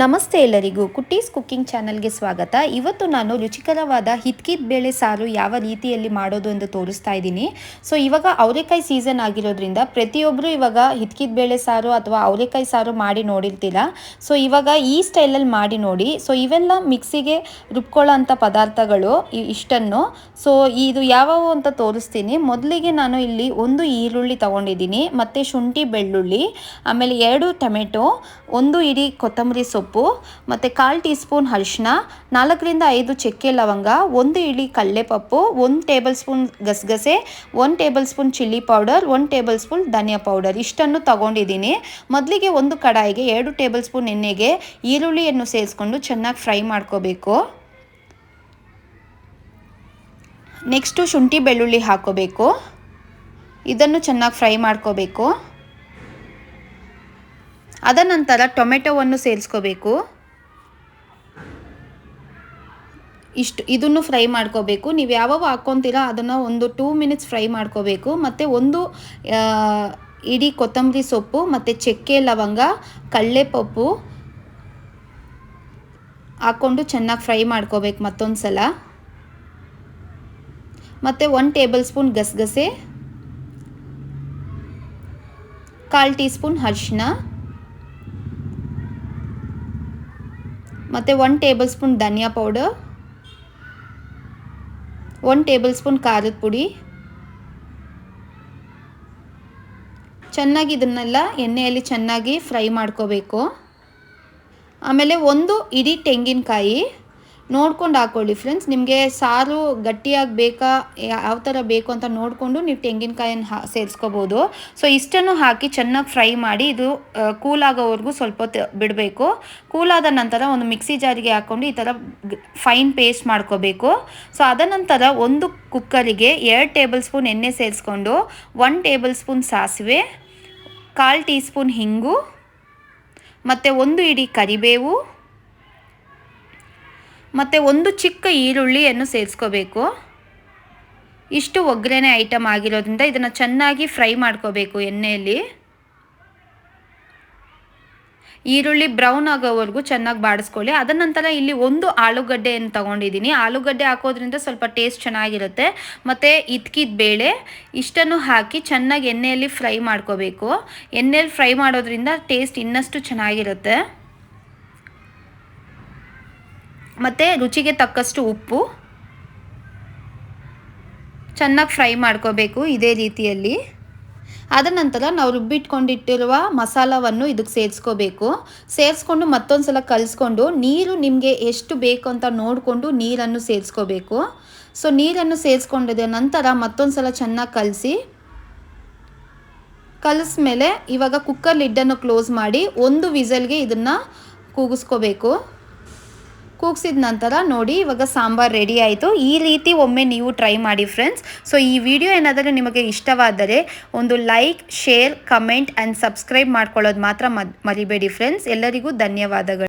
ನಮಸ್ತೆ ಎಲ್ಲರಿಗೂ ಕುಟ್ಟೀಸ್ ಕುಕ್ಕಿಂಗ್ ಚಾನಲ್ಗೆ ಸ್ವಾಗತ. ಇವತ್ತು ನಾನು ರುಚಿಕರವಾದ ಹಿತ್ಕಿದ ಬೇಳೆ ಸಾರು ಯಾವ ರೀತಿಯಲ್ಲಿ ಮಾಡೋದು ಎಂದು ತೋರಿಸ್ತಾ ಇದ್ದೀನಿ. ಸೊ ಇವಾಗ ಅವರೆಕಾಯಿ ಸೀಸನ್ ಆಗಿರೋದ್ರಿಂದ ಪ್ರತಿಯೊಬ್ಬರು ಇವಾಗ ಹಿತ್ಕಿದ ಬೇಳೆ ಸಾರು ಅಥವಾ ಅವರೆಕಾಯಿ ಸಾರು ಮಾಡಿ ನೋಡಿರ್ತೀರ. ಸೊ ಇವಾಗ ಈ ಸ್ಟೈಲಲ್ಲಿ ಮಾಡಿ ನೋಡಿ. ಸೊ ಇವೆಲ್ಲ ಮಿಕ್ಸಿಗೆ ರುಬ್ಕೊಳ್ಳೋ ಅಂಥ ಪದಾರ್ಥಗಳು ಇಷ್ಟನ್ನು. ಸೊ ಇದು ಯಾವ್ಯಾವು ಅಂತ ತೋರಿಸ್ತೀನಿ. ಮೊದಲಿಗೆ ನಾನು ಇಲ್ಲಿ ಒಂದು ಈರುಳ್ಳಿ ತೊಗೊಂಡಿದ್ದೀನಿ, ಮತ್ತು ಶುಂಠಿ ಬೆಳ್ಳುಳ್ಳಿ, ಆಮೇಲೆ 2 ಟೊಮೆಟೊ, 1 ಇಡೀ ಕೊತ್ತಂಬರಿ ಸೊಪ್ಪು, ಮತ್ತು 1/4 ಟೀ ಸ್ಪೂನ್ ಅರಿಶಿನ, 4 ರಿಂದ 5 ಚಕ್ಕೆ ಲವಂಗ, 1 ಇಡೀ ಕಡಲೆಪಪ್ಪು, 1 ಟೇಬಲ್ ಸ್ಪೂನ್ ಗಸಗಸೆ, 1 tablespoon chilli powder, 1 tablespoon ಧನಿಯಾ ಪೌಡರ್ ಇಷ್ಟನ್ನು ತಗೊಂಡಿದ್ದೀನಿ. ಮೊದಲಿಗೆ ಒಂದು ಕಡಾಯಿಗೆ 2 ಟೇಬಲ್ ಸ್ಪೂನ್ ಎಣ್ಣೆಗೆ ಈರುಳ್ಳಿಯನ್ನು ಸೇರಿಸ್ಕೊಂಡು ಚೆನ್ನಾಗಿ ಫ್ರೈ ಮಾಡ್ಕೋಬೇಕು. ನೆಕ್ಸ್ಟು ಶುಂಠಿ ಬೆಳ್ಳುಳ್ಳಿ ಹಾಕೋಬೇಕು. ಇದನ್ನು ಚೆನ್ನಾಗಿ ಫ್ರೈ ಮಾಡ್ಕೋಬೇಕು. ಅದ ನಂತರ ಟೊಮೆಟೊವನ್ನು ಸೇರಿಸ್ಕೋಬೇಕು. ಇದನ್ನು ಫ್ರೈ ಮಾಡ್ಕೋಬೇಕು. ನೀವು ಯಾವಾಗ ಹಾಕ್ಕೊತೀರಾ ಅದನ್ನು ಒಂದು 2 ಮಿನಿಟ್ಸ್ ಫ್ರೈ ಮಾಡ್ಕೋಬೇಕು. ಮತ್ತು 1 ಇಡೀ ಕೊತ್ತಂಬರಿ ಸೊಪ್ಪು, ಮತ್ತು ಚಕ್ಕೆ ಲವಂಗ, ಕಡಲೆಪಪ್ಪು ಹಾಕ್ಕೊಂಡು ಚೆನ್ನಾಗಿ ಫ್ರೈ ಮಾಡ್ಕೋಬೇಕು ಮತ್ತೊಂದು ಸಲ. ಮತ್ತು 1 ಟೇಬಲ್ ಸ್ಪೂನ್ ಗಸಗಸೆ, 1/4 ಟೀ ಸ್ಪೂನ್ ಅರಿಶಿನ, ಮತ್ತು 1 ಟೇಬಲ್ ಸ್ಪೂನ್ ಧನಿಯಾ ಪೌಡರ್, 1 ಟೇಬಲ್ ಸ್ಪೂನ್ ಖಾರದ ಪುಡಿ. ಚೆನ್ನಾಗಿ ಇದನ್ನೆಲ್ಲ ಎಣ್ಣೆಯಲ್ಲಿ ಚೆನ್ನಾಗಿ ಫ್ರೈ ಮಾಡ್ಕೋಬೇಕು. ಆಮೇಲೆ 1 ಇಡೀ ತೆಂಗಿನಕಾಯಿ ನೋಡ್ಕೊಂಡು ಹಾಕ್ಕೊಳ್ಳಿ ಫ್ರೆಂಡ್ಸ್. ನಿಮಗೆ ಸಾರು ಗಟ್ಟಿಯಾಗಿ ಬೇಕಾ, ಯಾವ ಥರ ಬೇಕು ಅಂತ ನೋಡಿಕೊಂಡು ನೀವು ತೆಂಗಿನಕಾಯನ್ನು ಸೇರಿಸ್ಕೋಬೋದು. ಸೊ ಇಷ್ಟನ್ನು ಹಾಕಿ ಚೆನ್ನಾಗಿ ಫ್ರೈ ಮಾಡಿ ಇದು ಕೂಲ್ ಆಗೋವರೆಗೂ ಸ್ವಲ್ಪ ಹೊತ್ತು ಬಿಡಬೇಕು. ಕೂಲಾದ ನಂತರ ಒಂದು ಮಿಕ್ಸಿ ಜಾರಿಗೆ ಹಾಕ್ಕೊಂಡು ಈ ಥರ ಫೈನ್ ಪೇಸ್ಟ್ ಮಾಡ್ಕೋಬೇಕು. ಸೊ ಅದ ನಂತರ ಒಂದು ಕುಕ್ಕರಿಗೆ 2 ಟೇಬಲ್ ಸ್ಪೂನ್ ಎಣ್ಣೆ ಸೇರಿಸ್ಕೊಂಡು 1 ಟೇಬಲ್ ಸ್ಪೂನ್ ಸಾಸಿವೆ, 1/4 ಟೀ ಸ್ಪೂನ್ ಹಿಂಗು, ಮತ್ತು 1 ಇಡೀ ಕರಿಬೇವು, ಮತ್ತು 1 ಚಿಕ್ಕ ಈರುಳ್ಳಿಯನ್ನು ಸೇರಿಸ್ಕೋಬೇಕು. ಇಷ್ಟು ಒಗ್ಗರಣೆ ಐಟಮ್ ಆಗಿರೋದ್ರಿಂದ ಇದನ್ನು ಚೆನ್ನಾಗಿ ಫ್ರೈ ಮಾಡ್ಕೋಬೇಕು ಎಣ್ಣೆಯಲ್ಲಿ. ಈರುಳ್ಳಿ ಬ್ರೌನ್ ಆಗೋವರೆಗೂ ಚೆನ್ನಾಗಿ ಬಾಡಿಸ್ಕೊಳ್ಳಿ. ಅದ ನಂತರ ಇಲ್ಲಿ 1 ಆಲೂಗಡ್ಡೆಯನ್ನು ತೊಗೊಂಡಿದ್ದೀನಿ. ಆಲೂಗಡ್ಡೆ ಹಾಕೋದ್ರಿಂದ ಸ್ವಲ್ಪ ಟೇಸ್ಟ್ ಚೆನ್ನಾಗಿರುತ್ತೆ. ಮತ್ತು ಹಿತ್ಕಿದ ಬೇಳೆ ಇಷ್ಟನ್ನು ಹಾಕಿ ಚೆನ್ನಾಗಿ ಎಣ್ಣೆಯಲ್ಲಿ ಫ್ರೈ ಮಾಡ್ಕೋಬೇಕು. ಎಣ್ಣೆಯಲ್ಲಿ ಫ್ರೈ ಮಾಡೋದ್ರಿಂದ ಟೇಸ್ಟ್ ಇನ್ನಷ್ಟು ಚೆನ್ನಾಗಿರುತ್ತೆ. ಮತ್ತು ರುಚಿಗೆ ತಕ್ಕಷ್ಟು ಉಪ್ಪು ಚೆನ್ನಾಗಿ ಫ್ರೈ ಮಾಡ್ಕೋಬೇಕು ಇದೇ ರೀತಿಯಲ್ಲಿ. ಆದ ನಂತರ ನಾವು ರುಬ್ಬಿಟ್ಕೊಂಡಿಟ್ಟಿರುವ ಮಸಾಲವನ್ನು ಇದಕ್ಕೆ ಸೇರಿಸ್ಕೋಬೇಕು. ಸೇರಿಸ್ಕೊಂಡು ಮತ್ತೊಂದು ಸಲ ಕಲಿಸ್ಕೊಂಡು ನೀರು ನಿಮಗೆ ಎಷ್ಟು ಬೇಕು ಅಂತ ನೋಡಿಕೊಂಡು ನೀರನ್ನು ಸೇರಿಸ್ಕೋಬೇಕು. ಸೊ ನೀರನ್ನು ಸೇರಿಸ್ಕೊಂಡಿದ್ದ ನಂತರ ಮತ್ತೊಂದು ಸಲ ಚೆನ್ನಾಗಿ ಕಲಿಸ್ಮೇಲೆ ಇವಾಗ ಕುಕ್ಕರ್ ಲಿಡ್ಡನ್ನು ಕ್ಲೋಸ್ ಮಾಡಿ 1 ವಿಸಲ್ಗೆ ಇದನ್ನು ಕೂಗಿಸ್ಕೋಬೇಕು. ಕೂಗಿಸಿದ ನಂತರ ನೋಡಿ ಇವಾಗ ಸಾಂಬಾರು ರೆಡಿ ಆಯಿತು. ಈ ರೀತಿ ಒಮ್ಮೆ ನೀವು ಟ್ರೈ ಮಾಡಿ ಫ್ರೆಂಡ್ಸ್. ಸೊ ಈ ವಿಡಿಯೋ ಏನಾದರೂ ನಿಮಗೆ ಇಷ್ಟವಾದರೆ ಒಂದು like, share, comment and subscribe ಮಾಡ್ಕೊಳ್ಳೋದು ಮಾತ್ರ ಮರಿಬೇಡಿ ಫ್ರೆಂಡ್ಸ್. ಎಲ್ಲರಿಗೂ ಧನ್ಯವಾದಗಳು.